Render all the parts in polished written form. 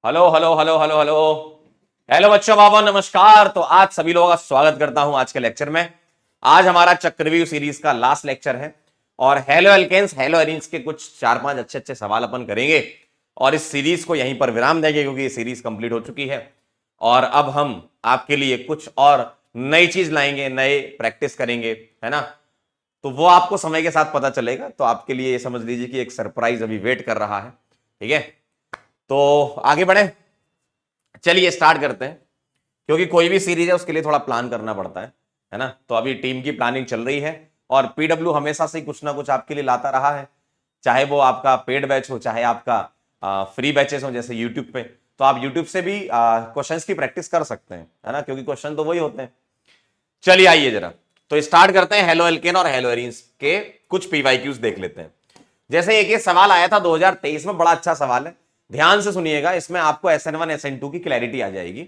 Hello hello hello hello hello hello बच्चों, बाबा नमस्कार। तो आज सभी लोगों का स्वागत करता हूं आज के लेक्चर में। आज हमारा चक्रव्यूह सीरीज का लास्ट लेक्चर है और हेलो एल्केन्स हेलो एरीन्स के कुछ 4-5 अच्छे अच्छे सवाल अपन करेंगे और इस सीरीज को यहीं पर विराम देंगे क्योंकि ये सीरीज कंप्लीट हो चुकी है। और अब हम आपके लिए कुछ और नई चीज लाएंगे, नए प्रैक्टिस करेंगे, है ना। तो वो आपको समय के साथ पता चलेगा। तो आपके लिए ये समझ लीजिए कि एक सरप्राइज अभी वेट कर रहा है। ठीक है, तो आगे बढ़े, चलिए स्टार्ट करते हैं। क्योंकि कोई भी सीरीज है उसके लिए थोड़ा प्लान करना पड़ता है ना। तो अभी टीम की प्लानिंग चल रही है और पीडब्ल्यू हमेशा से कुछ ना कुछ आपके लिए लाता रहा है, चाहे वो आपका पेड बैच हो, चाहे आपका फ्री बैचेस हो जैसे यूट्यूब पे। तो आप यूट्यूब से भी क्वेश्चंस की प्रैक्टिस कर सकते हैं, है ना, क्योंकि क्वेश्चन तो वही होते हैं। चलिए आइए जरा तो स्टार्ट करते हैं। हेलो एल्केन और हेलो एरीन्स के कुछ पीवाईक्यूज देख लेते हैं। जैसे एक ये सवाल आया था 2023 में, बड़ा अच्छा सवाल है, ध्यान से सुनिएगा। इसमें आपको SN1 SN2 की क्लैरिटी आ जाएगी।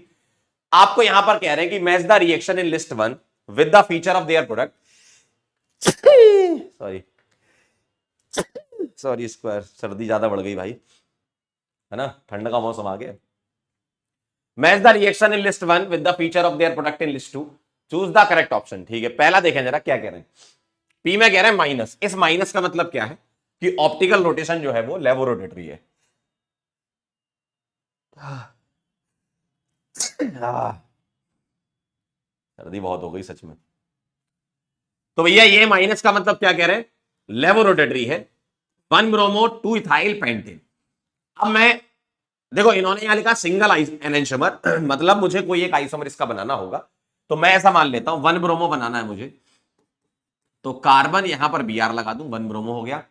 आपको यहां पर कह रहे हैं कि match the reaction in list 1 with the feature of their product. Sorry sorry, square सर्दी ज्यादा बढ़ गई भाई, है ना, ठंड का मौसम आ गया। Match the reaction in list 1 with the feature of their product in list 2, choose the correct option. ठीक है, पहला देखें जरा क्या कह रहे हैं। पी में कह रहे हैं माइनस। इस माइनस का मतलब क्या है कि ऑप्टिकल रोटेशन जो है वो लेवोरोटेटरी है। सर्दी बहुत हो गई सच में। तो भैया ये माइनस का मतलब क्या कह रहे हैं, लेवोरोटेटरी है। 1 ब्रोमो 2 इथाइल पेंटेन। अब मैं देखो, इन्होंने यहां लिखा सिंगल एनेंटियोमर मतलब मुझे कोई एक आइसोमर इसका बनाना होगा। तो मैं ऐसा मान लेता हूं 1 ब्रोमो बनाना है मुझे, तो कार्बन यहां पर Br लगा दूं, 1 ब्रोमो हो गया।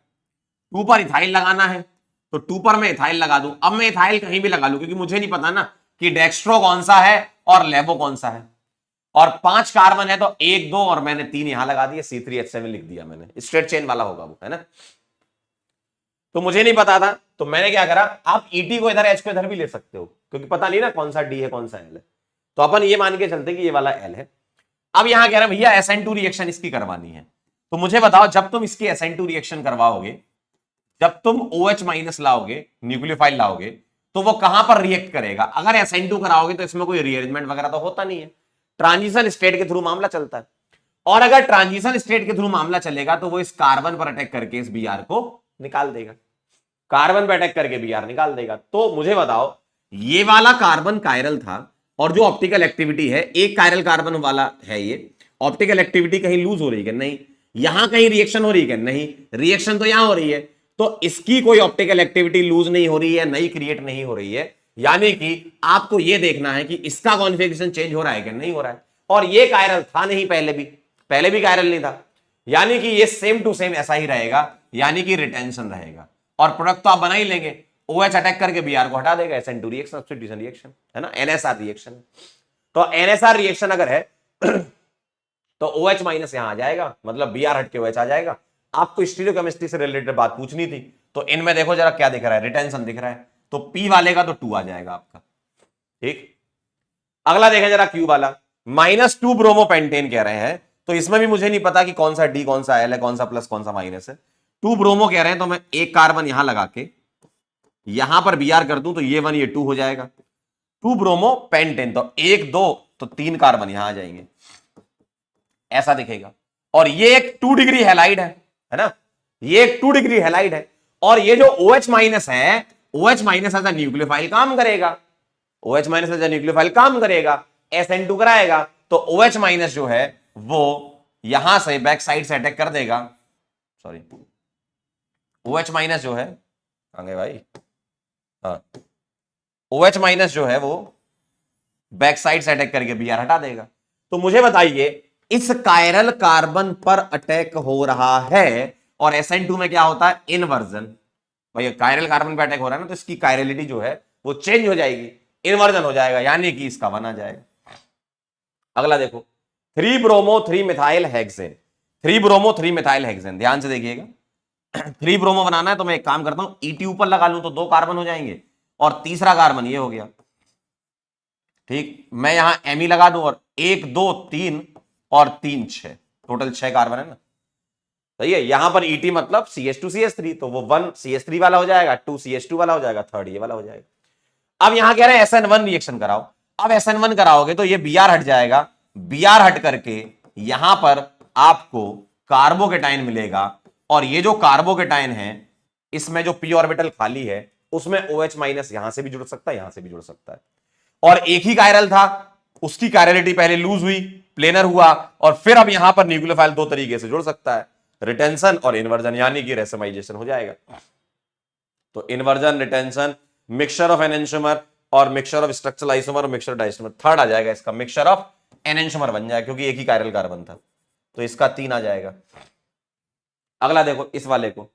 2 पर इथाइल लगाना है तो 2 पर मैं इथाइल लगा दूं। अब मैं इथाइल कहीं भी लगा लूं क्योंकि मुझे नहीं पता ना कि डेक्स्ट्रो कौन सा है और लेवो कौन सा है। और 5 कार्बन है तो 1 2 और मैंने 3 यहां लगा दिए, C3H7 लिख दिया मैंने। स्ट्रेट चेन वाला होगा वो, है ना। तो मुझे नहीं पता था तो मैंने क्या करा, आप ET को इधर, H को इधर भी ले सकते हो क्योंकि पता नहीं ना कौन सा D है कौन सा L है। तो अपन ये मान के चलते कि ये वाला L है। अब यहां कह रहे हैं भैया SN2 रिएक्शन इसकी करवानी है। तो मुझे बताओ, जब तुम इसकी SN2 रिएक्शन करवाओगे, जब तुम OH माइनस लाओगे, न्यूक्लियोफाइल लाओगे, तो वो कहां पर रिएक्ट करेगा। अगर SN2 कराओगे तो इसमें कोई रीअरेंजमेंट वगैरह तो होता नहीं है, ट्रांजिशन स्टेट के थ्रू मामला चलता है। और अगर ट्रांजिशन स्टेट के थ्रू मामला चलेगा तो वो इस कार्बन पर अटैक करके इस Br को निकाल देगा, कार्बन पर अटैक करके Br निकाल देगा। तो मुझे बताओ, ये वाला कार्बन कायरल था और जो ऑप्टिकल एक्टिविटी है, एक कायरल कार्बन वाला है ये, ऑप्टिकल एक्टिविटी कहीं लूज हो रही है क्या? नहीं। यहां कहीं रिएक्शन हो रही है क्या? नहीं। रिएक्शन तो यहां हो रही है, तो इसकी कोई ऑप्टिकल एक्टिविटी लूज नहीं हो रही है, नई क्रिएट नहीं हो रही है। यानी कि आपको यह देखना है कि इसका कॉन्फ़िगरेशन चेंज हो रहा है क्या? नहीं हो रहा है। और ये कायरल था नहीं, पहले भी कायरल नहीं था, यानी कि ये सेम टू सेम ऐसा ही रहेगा, यानी कि रिटेंशन रहेगा। और प्रोडक्ट तो आप बना ही लेंगे, OH अटैक करके Br को हटा देगा, SN2 रिएक्शन, सब्स्टिट्यूशन रिएक्शन, है ना, NSR रिएक्शन। तो NSR रिएक्शन अगर है तो OH माइनस यहां आ जाएगा, मतलब Br हट के OH आ जाएगा। आपको स्टीरियोकेमिस्ट्री से रिलेटेड बात पूछनी थी, तो इनमें देखो जरा क्या दिख रहा है, रिटेंशन दिख रहा है, तो P वाले का तो 2 आ जाएगा आपका। ठीक, अगला देखें जरा Q वाला, -2 ब्रोमो पेंटेन कह रहे हैं। तो इसमें भी मुझे नहीं पता कि कौन सा D कौन सा L है, कौन सा प्लस कौन सा माइनस है। 2 ब्रोमो कह रहे हैं तो मैं एक कार्बन यहां लगा के यहां पर Br कर दूं तो ये 1 ये 2 हो जाएगा। 2 ब्रोमो पेंटेन, तो 1 2 तो 3 कार्बन यहां आ जाएंगे, ऐसा दिखेगा। और ये एक 2 डिग्री हैलाइड है ना, ये एक 2 डिग्री हैलाइड है। और ये जो OH माइनस है, OH minus as a nucleophile काम करेगा, OH minus as a nucleophile काम करेगा, SN2 कराएगा। तो OH माइनस जो है वो यहां से बैक साइड से अटैक कर देगा। सॉरी, OH माइनस जो है, कहां गए भाई, हाँ, OH माइनस जो है वो बैक साइड से अटैक करके Br हटा देगा। तो मुझे बताइए, इस कायरल कार्बन पर अटैक हो रहा है और SN2 में क्या होता है, इनवर्जन। भाई कायरल कार्बन पर अटैक हो रहा है ना, तो इसकी कायरलिटी जो है वो चेंज हो जाएगी, इनवर्जन हो जाएगा, यानी कि इसका 1 आ जाएगा। अगला देखो, 3 bromo 3 methyl hexane. 3 bromo 3 methyl hexane, ध्यान से देखिएगा। 3 ब्रोमो बनाना है तो मैं एक काम करता हूं, ET ऊपर लगा लूं तो 2 कार्बन हो जाएंगे और तीसरा कार्बन ये हो गया। ठीक, मैं यहां Me लगा दूं और 1 2 3 और 3 6, टोटल 6 कार्बन है ना। सही है, यहां पर ET मतलब CH2 CH3, तो वो 1 CH3 वाला हो जाएगा, 2 CH2 वाला हो जाएगा, थर्ड ये वाला हो जाएगा। अब यहां कह रहे हैं SN1 रिएक्शन कराओ। अब SN1 कराओगे तो ये Br हट जाएगा, Br हट करके यहां पर आपको कार्बोकेटाइन मिलेगा, और ये जो कार्बोकेटाइन है इसमें जो p ऑर्बिटल खाली है उसमें OH माइनस यहां से भी जुड़ सकता है, यहां से भी जुड़ सकता है, और एक ही कायरल था, उसकी कायरलिटी पहले लूज हुई, प्लेनर हुआ, और फिर अब यहां पर न्यूक्लियोफाइल दो तरीके से जुड़ सकता है, रिटेंशन और इन्वर्जन, यानी कि रेसमाइजेशन हो जाएगा। तो इन्वर्जन, रिटेंशन, मिक्सचर ऑफ एनेंटियोमर और मिक्सचर ऑफ स्ट्रक्चरल आइसोमर और मिक्सचर डाइसोमर, थर्ड आ जाएगा इसका मिक्सचर ऑफ एनेंटियोमर बन जाएगा, क्योंकि एक ही कायरल कार्बन था, तो इसका 3 आ जाएगा। अगला देखो इस वाले को,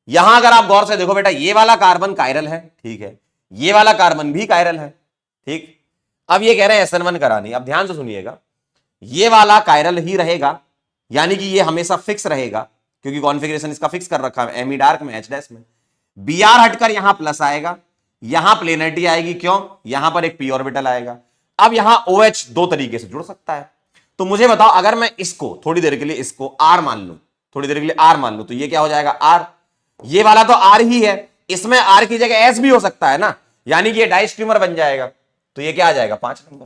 यहां अगर आप गौर से देखो बेटा, ये वाला कार्बन कायरल है, ठीक है, ये वाला कार्बन भी कायरल है, ठीक। अब ये कह रहे हैं SN1 करानी, अब ध्यान से सुनिएगा, ये वाला कायरल ही रहेगा, यानी कि ये हमेशा फिक्स रहेगा, क्योंकि कॉन्फ़िगरेशन इसका फिक्स कर रखा है, एमी डार्क में, H डैश में। Br हटकर यहां प्लस आएगा, यहां प्लेनरिटी आएगी, क्यों, यहां पर एक p ऑर्बिटल आएगा। अब यहां OH दो तरीके से जुड़ सकता है, तो मुझे बताओ अगर मैं इसको थोड़ी देर के लिए इसको R मान लूं, थोड़ी देर के लिए R मान लूं, तो ये क्या हो जाएगा R, ये वाला तो R ही है, इसमें R की जगह S भी हो सकता है ना, यानी कि ये डाइस्ट्रीमर बन जाएगा, तो ये क्या आ जाएगा 5 नंबर।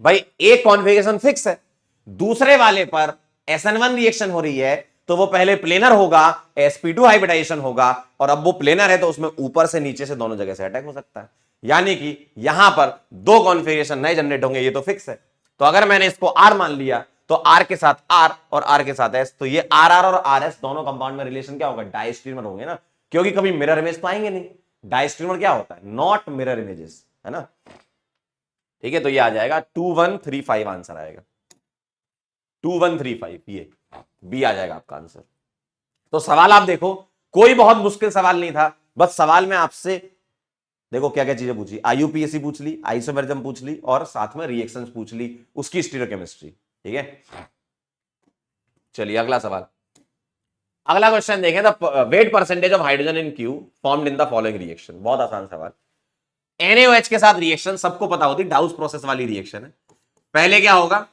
भाई एक कॉन्फ़िगरेशन फिक्स है, दूसरे वाले पर SN1 रिएक्शन हो रही है, तो वो पहले प्लेनर होगा, sp2 हाइब्रिडाइजेशन होगा, और अब वो प्लेनर है तो उसमें ऊपर से नीचे से दोनों जगह से अटैक हो सकता है, यानी कि यहां पर दो कॉन्फ़िगरेशन नए जनरेट होंगे, ये तो फिक्स है। तो अगर मैंने इसको R मान लिया तो R के साथ R और R के साथ S, तो ये RR और RS दोनों कंपाउंड में रिलेशन क्या होगा, डाइस्ट्रीमर होंगे ना, क्योंकि कभी मिरर इमेज तो आएंगे नहीं, डाइस्ट्रीमर क्या होता है, नॉट मिरर इमेजेस, है ना, ठीक है। तो ये आ जाएगा 2135 आंसर आएगा, 2135, ये बी आ जाएगा आपका आंसर। तो सवाल आप देखो, कोई बहुत मुश्किल सवाल नहीं था, बस सवाल में आपसे देखो क्या क्या चीजें पूछी, IUPAC पूछ ली, आइसोमेरिज्म पूछ ली, और साथ में रिएक्शंस पूछ ली, उसकी स्टीरियोकेमिस्ट्री, ठीक है। चलिए अगला सवाल, अगला क्वेश्चन देखें, the wait percentage of hydrogen in Q formed in the following reaction. बहुत आसान सवाल, NaOH के साथ रिएक्शन सबको पता होती, डाउस प्रोसेस वाली रिएक्शन है। पहले क्या होगा,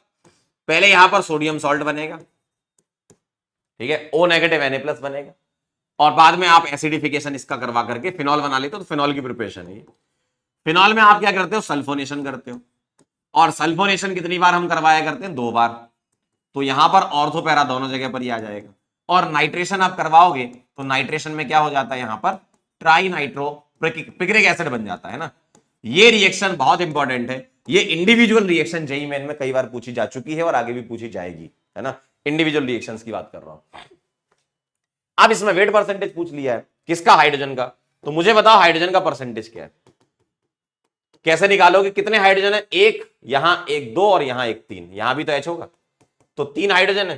पहले यहां पर सोडियम सॉल्ट बनेगा, ठीक है, O नेगेटिव Na+ बनेगा, और बाद में आप एसिडिफिकेशन इसका करवा करके फिनॉल बना लेते हो, तो फिनॉल की प्रिपरेशन है। फिनॉल में आप क्या करते हो, सल्फोनेशन करते हो, और सल्फोनेशन कितनी बार हम करवाया करते हैं, 2 बार, तो यहां पर ऑर्थो पैरा दोनों जगह पर ही आ जाएगा। और नाइट्रेशन आप करवाओगे तो नाइट्रेशन में क्या हो जाता है, यहां पर ट्राई नाइट्रो पिक्रिक एसिड बन जाता है ना। ये रिएक्शन बहुत इंपॉर्टेंट है, ये इंडिविजुअल रिएक्शन जेईई मेन में कई बार पूछी जा चुकी है और आगे भी पूछी जाएगी, है ना, इंडिविजुअल रिएक्शंस की बात कर रहा हूं। अब इसमें वेट परसेंटेज पूछ लिया है किसका, हाइड्रोजन का, तो मुझे बताओ हाइड्रोजन का परसेंटेज क्या है, कैसे निकालोगे, कितने हाइड्रोजन है, एक यहां, एक 2 और यहां एक 3, यहां भी तो H होगा, तो 3 हाइड्रोजन है,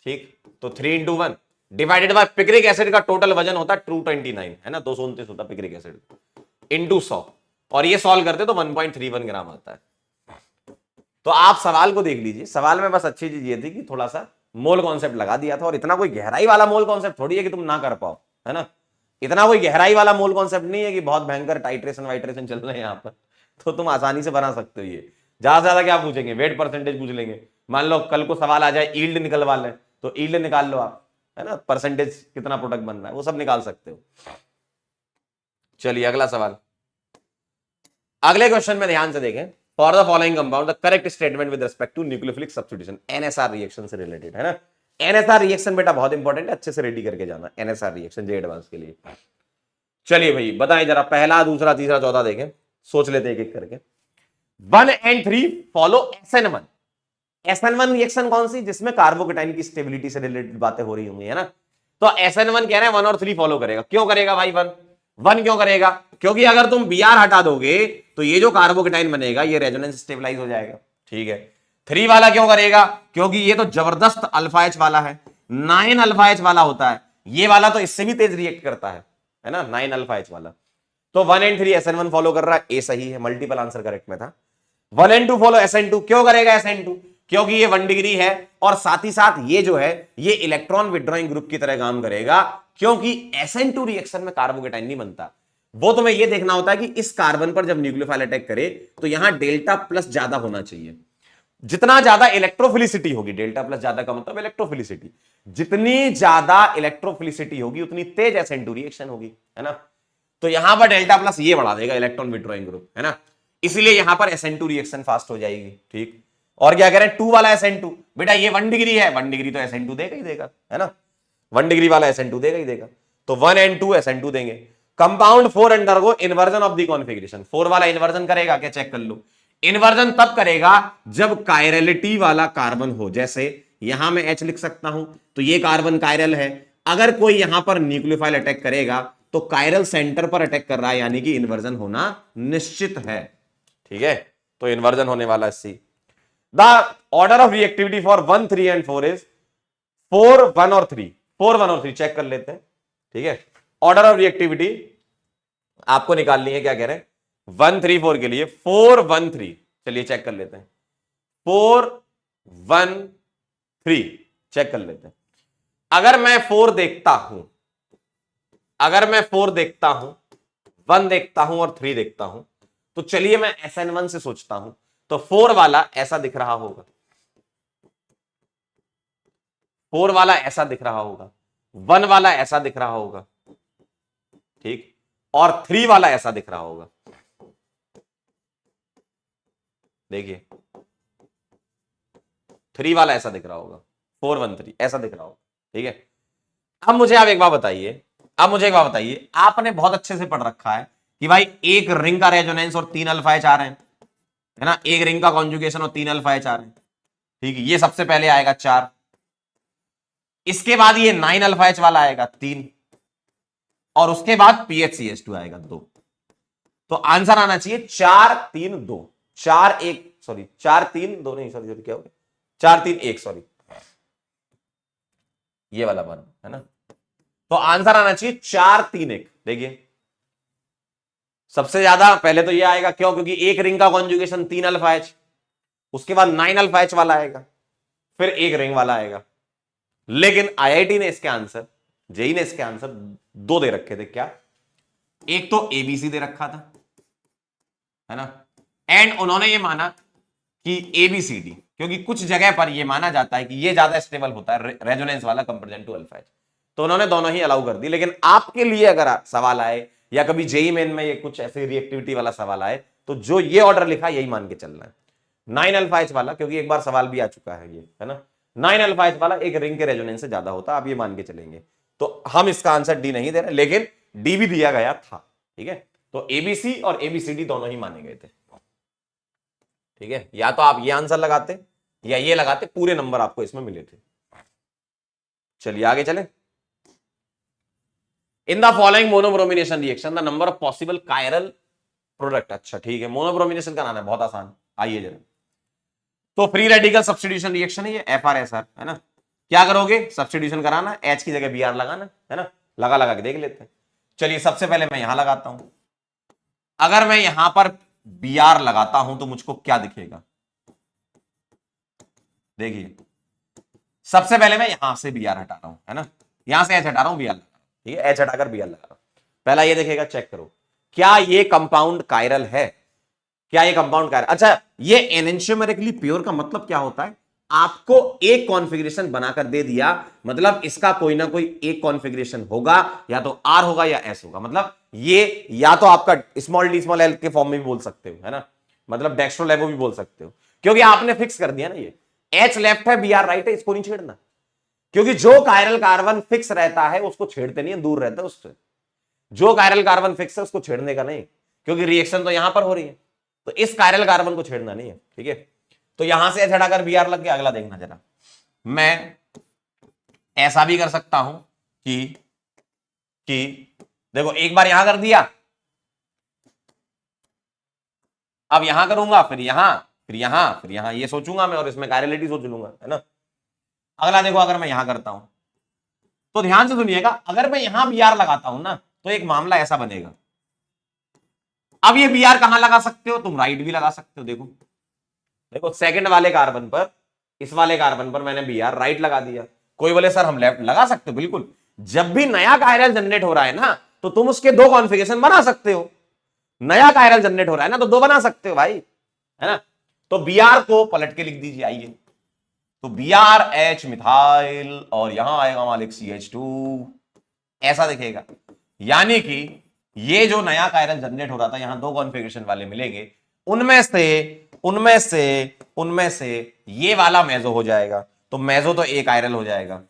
ठीक, तो 3 × 1 डिवाइडेड बाय पिक्रिक एसिड का टोटल वजन होता है 229, है ना, 229 होता है पिक्रिक एसिड, इंटू 100, और ये सॉल्व करते तो 1.31 ग्राम आता है। तो आप सवाल को देख लीजिए, सवाल में बस अच्छी चीज ये थी कि थोड़ा सा मोल कॉन्सेप्ट लगा दिया था, और इतना कोई गहराई वाला मोल कॉन्सेप्ट थोड़ी है कि तुम ना कर पाओ, है ना, इतना कोई गहराई वाला मोल कॉन्सेप्ट नहीं है कि बहुत भयंकर टाइट्रेशन वाइट्रेशन चल रहे हैं यहाँ पर, तो तुम आसानी से बना सकते हो। ये ज्यादा से ज्यादा क्या पूछेंगे, वेट परसेंटेज पूछ लेंगे, मान लो कल को सवाल आ जाए ईल्ड निकलवा लें, तो ईल्ड निकाल लो आप, है ना, परसेंटेज कितना प्रोडक्ट बन रहा है वो सब निकाल सकते हो। चलिए अगला सवाल, अगले क्वेश्चन में ध्यान से देखें, for the following compound the correct statement with respect to nucleophilic substitution, NSR reaction से रिलेटेड, है ना। NSR रिएक्शन बेटा बहुत इंपॉर्टेंट है, अच्छे से रेडी करके जाना, NSR रिएक्शन जे एडवांस के लिए। चलिए भाई बताएं जरा, पहला, दूसरा, तीसरा, चौथा देखें, सोच लेते एक एक करके। 1 और 3 फॉलो SN1। SN1 रिएक्शन कौन सी, जिसमें कार्बोकेटाइन की स्टेबिलिटी से रिलेटेड बातें हो रही होंगी, है ना, तो SN1 कह रहे हैं 1 और 3 फॉलो करेगा। क्यों करेगा भाई 1 क्यों करेगा, क्योंकि अगर तुम Br हटा दोगे तो ये जो कार्बोकेटाइन बनेगा ये रेजोनेंस स्टेबलाइज हो जाएगा, ठीक है। 3 वाला क्यों करेगा, क्योंकि ये तो जबरदस्त अल्फा H वाला है, 9 अल्फा H वाला होता है, ये वाला तो इससे भी तेज रिएक्ट करता है ना, 9 अल्फा H वाला। तो 1 और 3 SN1 फॉलो कर रहा है, ए सही है, मल्टीपल आंसर करेक्ट में था। 1 और 2 फॉलो SN2, क्यों करेगा SN2, क्योंकि ये 1 डिग्री है, और साथ ही साथ ये जो है ये इलेक्ट्रॉन विड्रॉइंग ग्रुप की तरह काम करेगा, क्योंकि SN2 रिएक्शन में कार्बोकेटाइन नहीं बनता। वो तुम्हें ये देखना होता है कि इस कार्बन पर जब न्यूक्लियोफाइल अटैक करे तो यहां डेल्टा प्लस ज्यादा होना चाहिए, जितना ज्यादा इलेक्ट्रोफिलिसिटी होगी, डेल्टा प्लस ज्यादा का मतलब इलेक्ट्रोफिलिसिटी, जितनी ज्यादा इलेक्ट्रोफिलिसिटी होगी उतनी तेज SN2 रिएक्शन होगी, है ना। तो यहां पर डेल्टा प्लस ये बढ़ा देगा इलेक्ट्रॉन विड्रॉइंग ग्रुप, है ना, इसलिए यहां पर SN2 रिएक्शन फास्ट हो जाएगी। ठीक, और क्या कह रहे हैं, 2 वाला SN2, बेटा ये 1 डिग्री है, 1 डिग्री तो SN2 देगा ही देगा, है ना, 1 डिग्री वाला SN2 देगा ही देगा, तो 1 and 2 SN2 देंगे। Compound 4 undergo inversion of the configuration, 4 वाला इन्वर्जन करेगा क्या, चेक कर लो। इन्वर्जन तब करेगा जब कायरलिटी वाला कार्बन हो, जैसे यहां मैं H लिख सकता हूं, तो ये कार्बन कायरल है, अगर कोई यहां पर न्यूक्लियोफाइल अटैक करेगा तो कायरल सेंटर पर अटैक कर रहा है, यानी कि इन्वर्जन होना निश्चित है। ठीक है, तो इन्वर्जन होने वाला है C. The order of reactivity for 1, 3 and 4 is 4, 1 और 3, 4, 1 और 3 चेक कर लेते हैं। ठीक है, ऑर्डर ऑफ रिएक्टिविटी आपको निकालनी है, क्या कह रहे हैं, 1, 3, 4 के लिए 4, 1, 3, चलिए चेक कर लेते हैं, 4, 1, 3 चेक कर लेते हैं। अगर मैं 4 देखता हूं, अगर मैं 4 देखता हूं, 1 देखता हूं और 3 देखता हूं, तो चलिए मैं SN1 से सोचता हूं, तो 4 वाला ऐसा दिख रहा होगा, 4 वाला ऐसा दिख रहा होगा, 1 वाला ऐसा दिख रहा होगा, ठीक, और 3 वाला ऐसा दिख रहा होगा। देखिए 3 वाला ऐसा दिख रहा होगा, 4, 1, 3 ऐसा दिख रहा होगा। ठीक है, अब मुझे आप एक बात बताइए, आपने बहुत अच्छे से पढ़ रखा है कि भाई एक रिंग का रेजोनेंस और 3 अल्फा एच आ रहे हैं, है ना, एक रिंग का कॉन्जुगेशन और 3 अल्फा एच आ रहे हैं। ठीक है, ये सबसे पहले आएगा 4, इसके बाद ये 9 अल्फा एच वाला आएगा 3, और उसके बाद PHCH2 आएगा 2। तो आंसर आना चाहिए 4, 3, 2, 4, 1, सॉरी 4, 3, 2 नहीं, सॉरी क्या हो गया, 4, 3, 1, सॉरी ये वाला बन, है ना, तो आंसर आना चाहिए 4, 3, 1। देखिए सबसे ज्यादा पहले तो ये आएगा, क्यों, क्योंकि एक रिंग का कॉन्जुगेशन 3 अल्फा एच, उसके बाद 9 अल्फा एच वाला आएगा, फिर एक रिंग वाला आएगा। लेकिन IIT ने इसके आंसर, जेई ने इसके आंसर 2 दे रखे थे, क्या, एक तो ABC दे रखा था, है ना, एंड उन्होंने ये माना कि ABCD, क्योंकि कुछ जगह पर ये माना जाता है कि ये ज्यादा स्टेबल होता है रेजोनेंस वाला कंपेरिजन टू अल्फा एच, तो उन्होंने दोनों ही अलाउ कर दी। लेकिन आपके लिए अगर सवाल आए या कभी जेई मेन में ये कुछ ऐसे रिएक्टिविटी वाला सवाल आए, तो जो ये ऑर्डर लिखा यही मान के चलना है, 9 अल्फा एच वाला, क्योंकि एक बार सवाल भी आ चुका है ये, है ना, 9 अल्फा एच वाला एक रिंग के रेजोनेंस से ज्यादा होता, आप ये मान के चलेंगे। तो हम इसका आंसर डी नहीं दे रहे, लेकिन डी भी दिया गया था। ठीक है, तो ABC और ABCD दोनों ही माने गए थे। ठीक है, या तो आप ये आंसर लगाते या ये लगाते, पूरे नंबर आपको इसमें मिले थे। चलिए आगे चलें। In the following monobromination reaction the number of possible chiral product, अच्छा ठीक है, मोनोब्रोमिनेशन का नाम है, बहुत आसान, आइए जरा। तो फ्री रेडिकल सब्स्टिट्यूशन रिएक्शन है ये, FR-SR, है ना, क्या करोगे, सब्स्टिट्यूशन कराना, H की जगह Br लगाना, है ना, लगा के देख लेते हैं। चलिए सबसे पहले मैं यहां लगाता हूं, अगर मैं यहां पर Br लगाता हूं तो मुझको क्या दिखेगा, देखिए सबसे पहले मैं यहां से Br हटा रहा हूं, है ना, यहां से H हटा रहा हूं, Br लगा, ठीक है, H हटाकर Br लगा रहा हूं। पहला ये देखेगा, चेक करो क्या ये कंपाउंड कायरल है, क्या ये कंपाउंड कायरल, अच्छा ये एनेंशियोमेरिकली प्योर का मतलब क्या होता है, आपको एक कॉन्फ़िगरेशन बनाकर दे दिया, मतलब इसका कोई ना कोई एक कॉन्फ़िगरेशन होगा, या तो R होगा या S होगा, मतलब ये या तो आपका स्मॉल डी स्मॉल एल के फॉर्म में भी बोल सकते हो, है ना, मतलब डेक्स्ट्रोलेवो भी बोल सकते हो, क्योंकि आपने फिक्स कर दिया ना, ये H लेफ्ट है Br राइट है, इसको नहीं छेड़ना, क्योंकि जो कायरल कार्बन फिक्स रहता है उसको छेड़ते नहीं है, दूर रहता है उससे, जो कायरल कार्बन फिक्स है उसको छेड़ने का नहीं, क्योंकि रिएक्शन तो यहां पर हो रही है, तो इस कायरल कार्बन को छेड़ना नहीं है। ठीक है, तो यहां से H हटाकर Br लग गया, अगला देखना जरा, मैं ऐसा भी कर सकता हूं कि देखो एक बार यहां कर दिया, अब यहां करूंगा, फिर यहां, फिर यहां, फिर यहां, ये सोचूंगा मैं और इसमें कायरलिटी सोच लूंगा, है ना। अगला देखो, अगर मैं यहां करता हूं तो ध्यान से सुनिएगा, अगर मैं यहां Br लगाता हूं ना तो एक मामला ऐसा बनेगा, अब ये Br कहां लगा सकते हो तुम, राइट भी लगा सकते हो, देखो देखो सेकंड वाले कार्बन पर, इस वाले कार्बन पर मैंने Br राइट लगा दिया, कोई बोले सर हम लेफ्ट, लगा सकते हो बिल्कुल, जब भी नया कायरल जनरेट हो रहा है ना तो तुम उसके दो कॉन्फ़िगरेशन बना सकते हो, नया कायरल जनरेट हो रहा है ना तो दो बना सकते हो भाई, है ना, तो Br को पलट के लिख दीजिए, आइए, तो BrH मिथाइल और यहां आएगा मालिक CH2, ऐसा दिखेगा, यानी कि ये जो नया कायरल जनरेट हो रहा था, यहां दो कॉन्फ़िगरेशन वाले मिलेंगे, उनमें से ये वाला मेसो हो जाएगा। तो मेसो तो एक कायरल हो जाएगा,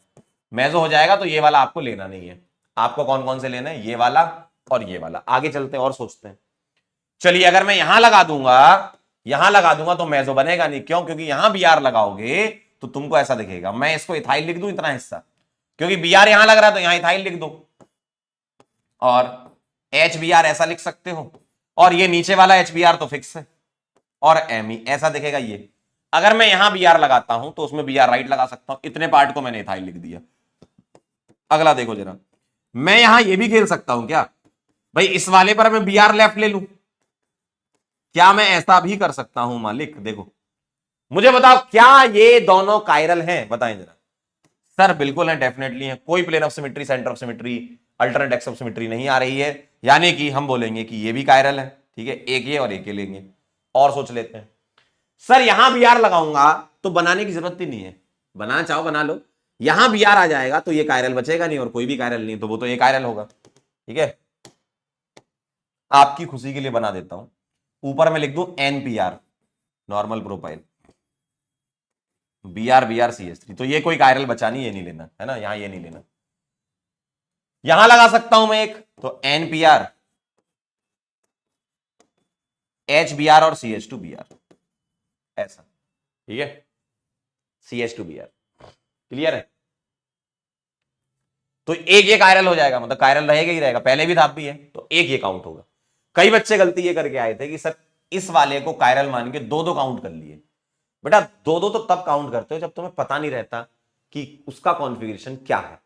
मेसो हो जाएगा, तो ये वाला आपको लेना नहीं है। आपको कौन कौन से लेना है? ये वाला और ये वाला। आगे चलते हैं और सोचते हैं। चलिए, अगर मैं यहां लगा दूंगा तो मेसो बनेगा नहीं। क्यों? क्योंकि यहां बी आर लगाओगे तो तुमको ऐसा दिखेगा। मैं इसको इथाइल लिख दूं इतना हिस्सा, क्योंकि बी आर यहां लग रहा है तो यहां इथाइल लिख दो, और एच बी आर ऐसा लिख सकते हो, और ये नीचे वाला एच बी आर तो फिक्स है, और एम ई ऐसा दिखेगा ये। अगर मैं यहां बी आर लगाता हूं तो उसमें बी आर राइट लगा सकता हूं। इतने पार्ट को मैंने इथाइल लिख दिया। अगला देखो जरा, मैं यहां ये भी खेल सकता हूं क्या भाई, इस वाले पर मैं बी आर लेफ्ट ले लूं? क्या मैं ऐसा भी कर सकता हूं मालिक? देखो, मुझे बताओ, क्या ये दोनों कायरल हैं? बताएं जरा। सर बिल्कुल है, डेफिनेटली है। कोई plane of symmetry, centre of symmetry, alternate axis of symmetry नहीं आ रही है, यानी कि हम बोलेंगे कि ये भी कायरल है। ठीक है, एक ये और एक ये लेंगे। और सोच लेते हैं। सर यहां बी आर लगाऊंगा तो बनाने की जरूरत ही नहीं है, बनाना चाहो बना लो। यहां बी आर आ जाएगा तो ये कायरल बचेगा नहीं, और कोई भी कायरल नहीं, तो वो तो एक कायरल होगा। ठीक है, आपकी खुशी के लिए बना देता हूं। ऊपर में लिख दूं NPR, normal profile, B R C S three. तो ये कोई कायरल बचा नहीं, ये नहीं लेना है ना, यहां ये नहीं लेना। यहां लगा सकता हूं मैं एक, तो एनपीआर, एच बी आर और C H two B R, ऐसा। ठीक है, C H two B R. Clear है? तो एक ये कायरल हो जाएगा, मतलब कायरल रहेगा ही रहेगा, पहले भी था अब भी है, तो एक ये काउंट होगा। कई बच्चे गलती ये करके आए थे कि सर इस वाले को कायरल मान के दो दो काउंट कर लिए। बेटा दो दो तो तब काउंट करते हो जब तुम्हें पता नहीं रहता कि उसका कॉन्फ़िगरेशन क्या है।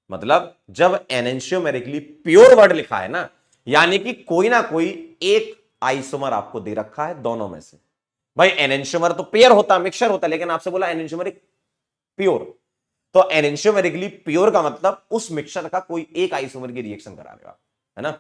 मतलब जब एनेंशियोमेरिकली प्योर वर्ड लिखा है ना, यानी कि कोई ना कोई एक आइसोमर आपको दे रखा है दोनों में से। भाई एनेंशियोमर तो पेयर होता, मिक्सचर होता, लेकिन आपसे बोला एनेंशियोमेरिक प्योर, तो एनेंशियोमेरिकली प्योर का मतलब उस मिक्सचर का कोई एक आइसोमर की रिएक्शन करा देगा, है ना।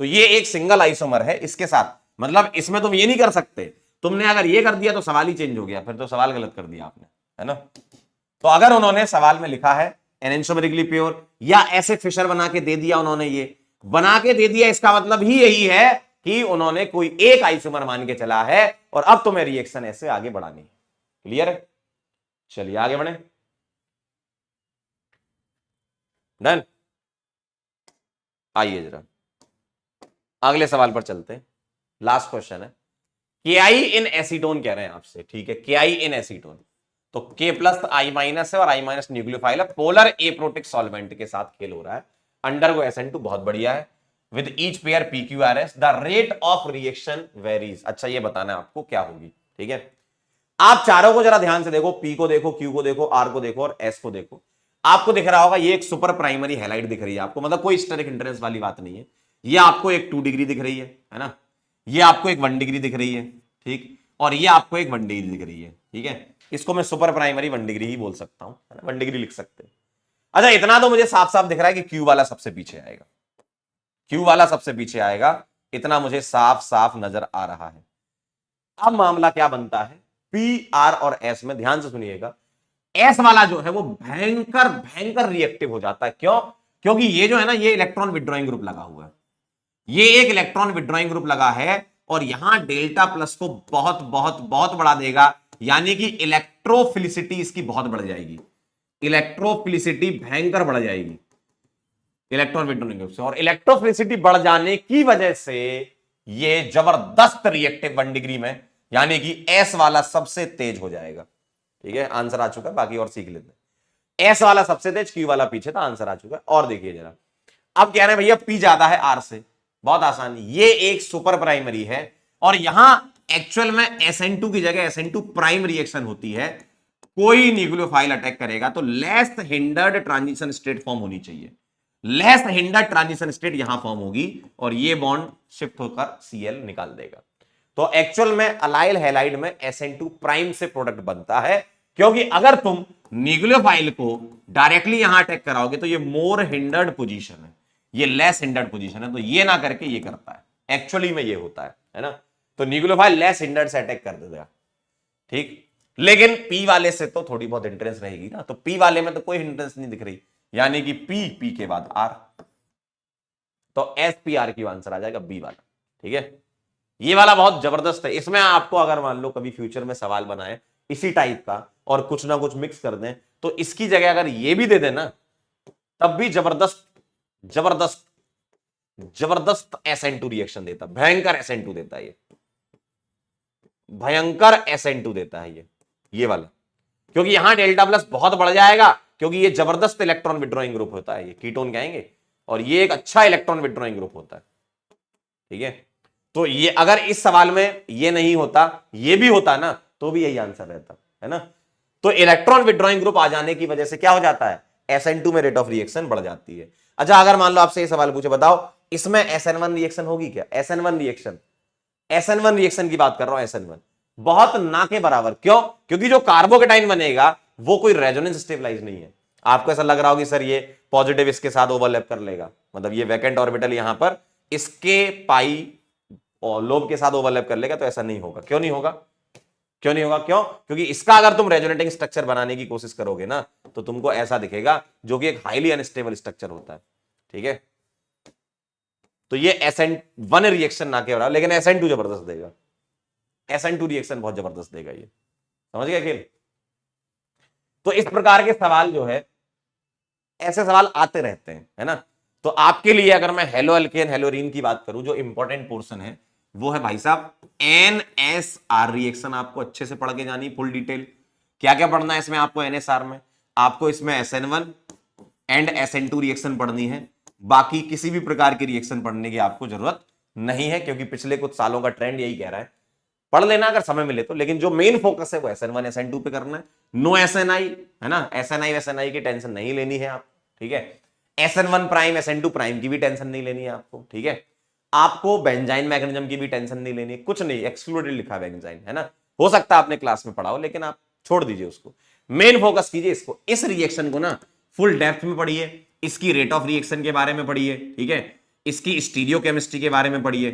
तो ये एक सिंगल आइसोमर है इसके साथ, मतलब इसमें तुम ये नहीं कर सकते। तुमने अगर ये कर दिया तो सवाल ही चेंज हो गया, फिर तो सवाल गलत कर दिया आपने, है ना। तो अगर उन्होंने सवाल में लिखा है एनेंशियोमेरिकली प्योर, या ऐसे फिशर बना के दे दिया, उन्होंने ये बना के दे दिया, इसका मतलब ही यही है कि उन्होंने कोई एक आइसोमर मान के चला है, और अब तुम्हें रिएक्शन ऐसे आगे बढ़ानी है। क्लियर है? चलिए आगे बढ़े। डन। आइए जरा अगले सवाल पर चलते हैं। लास्ट क्वेश्चन है, के आई इन एसीटोन कह रहे हैं आपसे। ठीक है, के आई इन एसीटोन, तो के प्लस आई माइनस है और आई माइनस न्यूक्लियोफाइल है, पोलर एप्रोटिक सॉल्वेंट के साथ खेल हो रहा है। अंडर को SN2 बहुत बढ़िया है, with each pair PQRS the rate of reaction varies. अच्छा ये बताना है आपको क्या होगी। ठीक है, आप चारों को जरा ध्यान से देखो, P को देखो, Q को देखो, R को देखो और S को देखो। आपको दिख रहा होगा ये एक सुपर प्राइमरी हैलाइड दिख रही है आपको, मतलब कोई स्टेरिक इंटरेंस वाली बात नहीं है। ये आपको एक 2 डिग्री दिख रही है ना, ये आपको एक 1 डिग्री दिख रही है, ठीक, और ये आपको एक 1 डिग्री दिख रही है। ठीक है, इसको मैं सुपर प्राइमरी 1 डिग्री ही बोल सकता हूं, है ना, 1 डिग्री लिख सकते हैं। अच्छा इतना तो मुझे साफ साफ दिख रहा है कि क्यू वाला सबसे पीछे आएगा, क्यू वाला सबसे पीछे आएगा, इतना मुझे साफ साफ नजर आ रहा है। अब मामला क्या बनता है, पी आर और एस में, ध्यान से सुनिएगा, एस वाला जो है वो भयंकर भयंकर रिएक्टिव हो जाता है। क्यों? क्योंकि ये जो है ना, ये इलेक्ट्रॉन विड्रॉइंग ग्रुप लगा हुआ है, ये एक इलेक्ट्रॉन विड्रॉइंग ग्रुप लगा है, और यहां डेल्टा प्लस को बहुत बहुत बहुत बढ़ा देगा, यानी कि इलेक्ट्रोफिलिसिटी इसकी बहुत बढ़ जाएगी, इलेक्ट्रोफिलिसिटी भयंकर बढ़ जाएगी इलेक्ट्रॉन विड्रॉइंग ग्रुप से, और इलेक्ट्रोफिलिसिटी बढ़ जाने की वजह से ये जबरदस्त रिएक्टिव 1 डिग्री में, यानी कि एस वाला सबसे तेज हो जाएगा। ठीक है, आंसर आ चुका है, बाकी और सीख लेते हैं। एस वाला सबसे तेज, क्यू वाला पीछे था, आंसर आ चुका है। और देखिए जरा, अब कह रहे हैं भैया पी ज्यादा है आर से, बहुत आसान, ये एक सुपर प्राइमरी है, और यहां एक्चुअल में SN2 की जगह SN2 प्राइम रिएक्शन होती है। कोई न्यूक्लियोफाइल अटैक करेगा तो less hindered transition state form होनी चाहिए, लेस हिंडर्ड ट्रांजिशन स्टेट यहां फॉर्म होगी, और ये बॉन्ड शिफ्ट होकर Cl निकाल देगा। तो एक्चुअल में अलाइल हैलाइड में SN2 प्राइम से प्रोडक्ट बनता है, क्योंकि अगर तुम न्यूक्लियोफाइल को डायरेक्टली यहां अटैक कराओगे तो ये मोर हिंडर्ड पोजीशन है, ये लेस हिंडर्ड पोजीशन है, तो ये ना करके ये करता है, एक्चुअली में ये होता है ना। तो न्यूक्लियोफाइल लेस हिंडर्ड से अटैक कर देगा, ठीक। लेकिन पी वाले से तो थोड़ी बहुत हिंड्रेंस रहेगी ना, तो पी वाले में तो कोई हिंड्रेंस नहीं दिख रही, यानी कि पी के बाद आर। तो SPRQ आंसर आ जाएगा बी वाला। ठीक है, ये वाला बहुत जबरदस्त है। इसमें आपको अगर मान लो कभी फ्यूचर में सवाल बनाए इसी टाइप का और कुछ ना कुछ मिक्स कर दें, तो इसकी जगह अगर ये भी दे देना तब भी जबरदस्त जबरदस्त जबरदस्त SN2 रिएक्शन देता, भयंकर SN2 देता है, ये भयंकर SN2 देता है ये वाला, क्योंकि यहां डेल्टा प्लस बहुत बढ़ जाएगा, क्योंकि ये जबरदस्त इलेक्ट्रॉन विड्रॉइंग ग्रुप होता है, ये कीटोन कहेंगे, और ये एक अच्छा इलेक्ट्रॉन विड्रॉइंग ग्रुप होता है। ठीक है, तो ये अगर इस सवाल में ये नहीं होता, ये भी होता ना, तो भी यही आंसर रहता है ना। तो इलेक्ट्रॉन विड्रॉइंग ग्रुप आ जाने की वजह से क्या हो जाता है, SN2 में रेट ऑफ रिएक्शन बढ़ जाती है। अच्छा, अगर मान लो आपसे ये सवाल पूछे, बताओ इसमें SN1 रिएक्शन होगी क्या? SN1 रिएक्शन, SN1 रिएक्शन की बात कर रहा हूं, SN1 बहुत ना के बराबर। क्यों? क्योंकि जो कार्बोकेटाइन बनेगा वो कोई रेजोनेंस स्टेबलाइज नहीं है। आपको ऐसा लग रहा होगा सर ये पॉजिटिव इसके साथ ओवरलैप कर लेगा, मतलब ये वैकेंट ऑर्बिटल यहां पर इसके पाई और लोब के साथ ओवरलैप कर लेगा, तो ऐसा नहीं होगा। क्यों नहीं होगा? क्यों नहीं होगा? क्यों? क्योंकि इसका अगर तुम रेजोनेटिंग स्ट्रक्चर बनाने की कोशिश करोगे ना, तो तुमको ऐसा दिखेगा, जो कि एक हाईली अनस्टेबल स्ट्रक्चर होता है। ठीक है, तो ये SN1 रिएक्शन ना के बराबर, लेकिन SN2 जबरदस्त देगा, SN2 रिएक्शन बहुत जबरदस्त देगा, ये समझ गए खेल। तो इस प्रकार के सवाल जो है, ऐसे सवाल आते रहते हैं, है ना। तो आपके लिए अगर मैं हेलो एल्केन हेलोरीन की बात करूं, जो इंपॉर्टेंट पोर्शन है वो है भाई साहब NSR रिएक्शन। आपको अच्छे से पढ़ के जानी फुल डिटेल। क्या क्या पढ़ना है इसमें आपको NSR में? आपको इसमें SN1 एंड SN2 रिएक्शन पढ़नी है, बाकी किसी भी प्रकार की रिएक्शन पढ़ने की आपको जरूरत नहीं है, क्योंकि पिछले कुछ सालों का ट्रेंड यही कह रहा है। पढ़ लेना अगर समय मिले तो, लेकिन जो मेन फोकस है वो SN1 SN2 पे करना है। नो SNI, है ना, SNI की टेंशन नहीं लेनी है आप। ठीक है, SN1 प्राइम SN2 प्राइम की भी टेंशन नहीं लेनी है आपको। ठीक है, आपको बेंजाइन मैकेनिज्म की भी टेंशन नहीं लेनी है, कुछ नहीं, एक्सक्लूडेड लिखा है बेंजाइन, है ना। हो सकता है आपने क्लास में पढ़ा हो, लेकिन आप छोड़ दीजिए उसको, मेन फोकस कीजिए इसको। इस रिएक्शन को ना फुल डेप्थ में पढ़िए, इसकी रेट ऑफ रिएक्शन के बारे में पढ़िए, ठीक है, इसकी स्टीरियोकेमिस्ट्री के बारे में पढ़िए।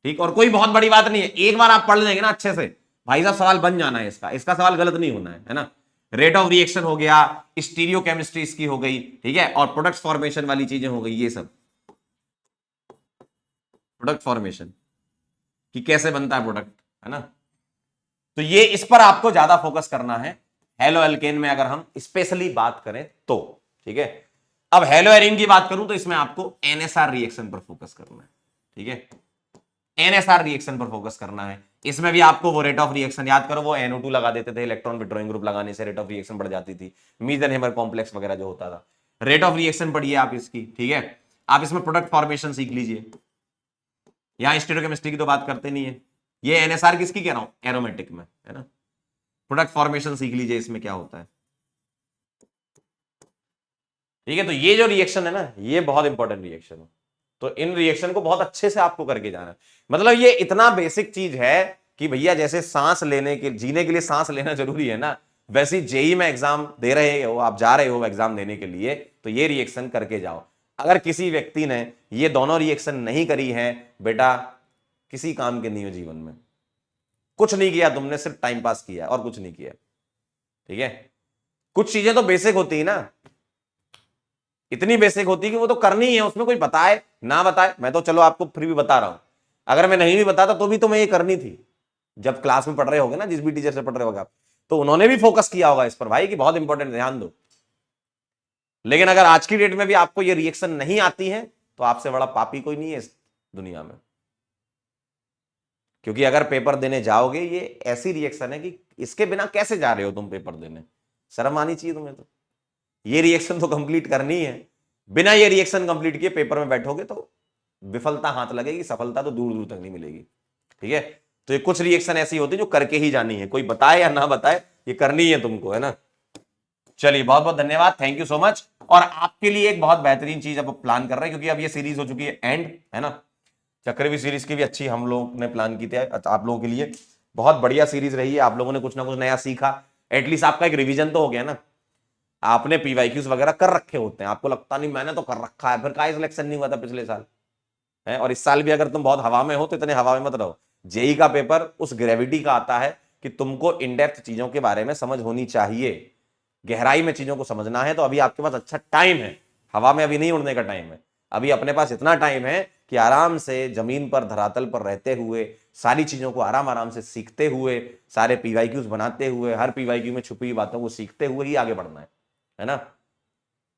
ठीक, और कोई बहुत बड़ी बात नहीं है, एक बार आप पढ़ लेंगे ना अच्छे से, भाई साहब सवाल बन जाना है इसका सवाल गलत नहीं होना है ना। रेट ऑफ रिएक्शन हो गया, स्टीरियोकेमिस्ट्री इसकी हो गई, ठीक है, और प्रोडक्ट फॉर्मेशन वाली चीजें हो गई, ये सब प्रोडक्ट फॉर्मेशन कि कैसे बनता है प्रोडक्ट, है ना। तो ये इस पर आपको ज्यादा फोकस करना है हेलो एल्केन में, अगर हम स्पेशली बात करें तो। ठीक है, अब हेलो एरीन की बात करूं तो इसमें आपको NSR रिएक्शन पर फोकस करना है। ठीक है, NSR रिएक्शन पर फोकस करना है। इसमें भी आपको वो रेट ऑफ रिएक्शन याद करो, वो NO2 लगा देते थे, इलेक्ट्रॉन विड्रॉइंग ग्रुप लगाने से रेट ऑफ रिएक्शन बढ़ जाती थी, मीजनहेमर कॉम्प्लेक्स वगैरह जो होता था। रेट ऑफ रिएक्शन पढ़िए आप इसकी। ठीक है, आप इसमें प्रोडक्ट फॉर्मेशन सीख लीजिए। यहां स्टीरियोकेमिस्ट्री की तो बात करते नहीं है, ये NSR किसकी कह रहा हूं, एरोमेटिक में, है ना। प्रोडक्ट फॉर्मेशन सीख लीजिए, इसमें क्या होता है। ठीक है, तो ये जो रिएक्शन है ना, ये बहुत इंपॉर्टेंट रिएक्शन है। तो इन रिएक्शन को बहुत अच्छे से आपको करके जाना है। मतलब ये इतना बेसिक चीज है कि भैया जैसे सांस लेने के, जीने के लिए सांस लेना जरूरी है ना, वैसे जेई में एग्जाम दे रहे हो, आप जा रहे हो एग्जाम देने के लिए, तो ये रिएक्शन करके जाओ। अगर किसी व्यक्ति ने ये दोनों रिएक्शन नहीं करी है, बेटा किसी काम के नहीं हो जीवन में, कुछ नहीं किया तुमने, सिर्फ टाइम पास किया और कुछ नहीं किया। ठीक है, कुछ चीजें तो बेसिक होती है ना, इतनी बेसिक होती है कि वो तो करनी है, उसमें कोई बताए ना बताए, मैं तो चलो आपको फिर भी बता रहा हूं। अगर मैं नहीं भी बताता तो भी तुम्हें ये करनी थी। जब क्लास में पढ़ रहे होगे ना, जिस भी टीचर से पढ़ रहे होगे आप, तो उन्होंने भी फोकस किया होगा इस पर भाई कि बहुत इंपॉर्टेंट, ध्यान दो। लेकिन अगर आज की डेट में भी आपको ये रिएक्शन नहीं आती है, तो आपसे बड़ा पापी कोई नहीं है इस दुनिया में। क्योंकि अगर पेपर देने जाओगे, ये ऐसी रिएक्शन है कि इसके बिना कैसे जा रहे हो तुम पेपर देने, शर्म आनी चाहिए तुम्हें। तो ये रिएक्शन तो कंप्लीट करनी है, बिना ये रिएक्शन कंप्लीट किए पेपर में बैठोगे तो विफलता हाथ लगेगी, सफलता तो दूर दूर तक नहीं मिलेगी। ठीक है, तो ये कुछ रिएक्शन ऐसी होती है जो करके ही जानी है, कोई बताए या ना बताए, ये करनी है तुमको, है ना। चलिए बहुत बहुत धन्यवाद, थैंक यू सो मच। और आपके लिए एक बहुत बेहतरीन चीज अब प्लान कर रहे हैं, क्योंकि अब ये सीरीज हो चुकी है एंड, है ना। चक्रव्यूह सीरीज की भी अच्छी हम लोग ने प्लान की थी आप लोगों के लिए, बहुत बढ़िया सीरीज रही है, आप लोगों ने कुछ ना कुछ नया सीखा, एटलीस्ट आपका एक रिवीजन तो हो गया ना। आपने पीवाईक्यूज वगैरह कर रखे होते हैं, आपको लगता नहीं मैंने तो कर रखा है, फिर काहे सिलेक्शन नहीं हुआ था पिछले साल, है। और इस साल भी अगर तुम बहुत हवा में हो तो इतने हवा में मत रहो। जेई का पेपर उस ग्रेविटी का आता है कि तुमको इनडेप्थ चीजों के बारे में समझ होनी चाहिए, गहराई में चीजों को समझना है, तो अभी आपके पास अच्छा टाइम है, हवा में अभी नहीं उड़ने का टाइम है। अभी अपने पास इतना टाइम है कि आराम से जमीन पर धरातल पर रहते हुए सारी चीजों को आराम आराम से सीखते हुए, सारे पीवाईक्यूज बनाते हुए, हर पीवाईक्यू में छुपी हुई बातों को सीखते हुए ही आगे बढ़ना है ना।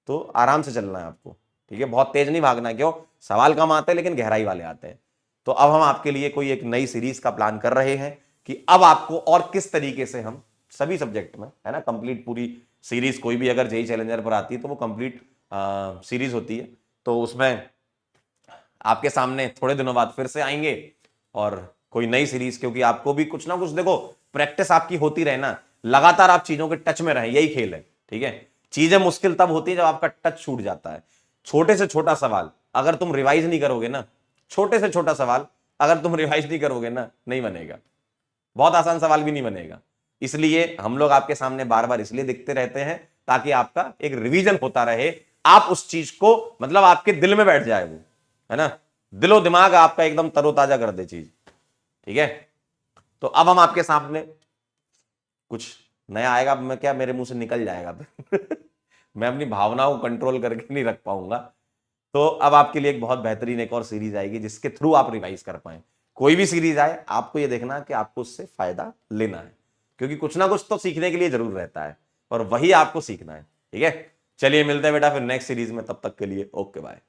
तो आराम से चलना है आपको, ठीक है, बहुत तेज नहीं भागना है। क्यों? सवाल कम आते हैं लेकिन गहराई वाले आते हैं। तो अब हम आपके लिए कोई एक नई सीरीज का प्लान कर रहे हैं कि अब आपको और किस तरीके से हम सभी सब्जेक्ट में, है ना, कंप्लीट पूरी सीरीज, कोई भी अगर जेई चैलेंजर पर आती है तो वो कंप्लीट सीरीज होती है, तो उसमें आपके सामने थोड़े दिनों बाद फिर से आएंगे और कोई नई सीरीज, क्योंकि आपको भी कुछ ना कुछ, देखो, प्रैक्टिस आपकी होती रहे ना, लगातार आप चीजों के टच में रहें, यही खेल है, ठीक है। चीजें मुश्किल तब होती है जब आपका टच छूट जाता है। छोटे से छोटा सवाल अगर तुम रिवाइज नहीं करोगे ना, छोटे से छोटा सवाल अगर तुम रिवाइज नहीं करोगे ना, नहीं बनेगा, बहुत आसान सवाल भी नहीं बनेगा। इसलिए हम लोग आपके सामने बार बार इसलिए दिखते रहते हैं ताकि आपका एक रिवीजन होता रहे, आप उस चीज को, मतलब आपके दिल में बैठ जाए वो, है ना, दिलो दिमाग आपका एकदम तरोताजा कर दे चीज, ठीक है। तो अब हम आपके सामने कुछ नया आएगा, मैं क्या, मेरे मुंह से निकल जाएगा मैं अपनी भावनाओं को कंट्रोल करके नहीं रख पाऊंगा। तो अब आपके लिए एक बहुत बेहतरीन एक और सीरीज आएगी जिसके थ्रू आप रिवाइज कर पाए। कोई भी सीरीज आए आपको ये देखना कि आपको उससे फायदा लेना है, क्योंकि कुछ ना कुछ तो सीखने के लिए जरूर रहता है और वही आपको सीखना है, ठीक है। चलिए मिलते हैं बेटा फिर नेक्स्ट सीरीज में, तब तक के लिए ओके बाय।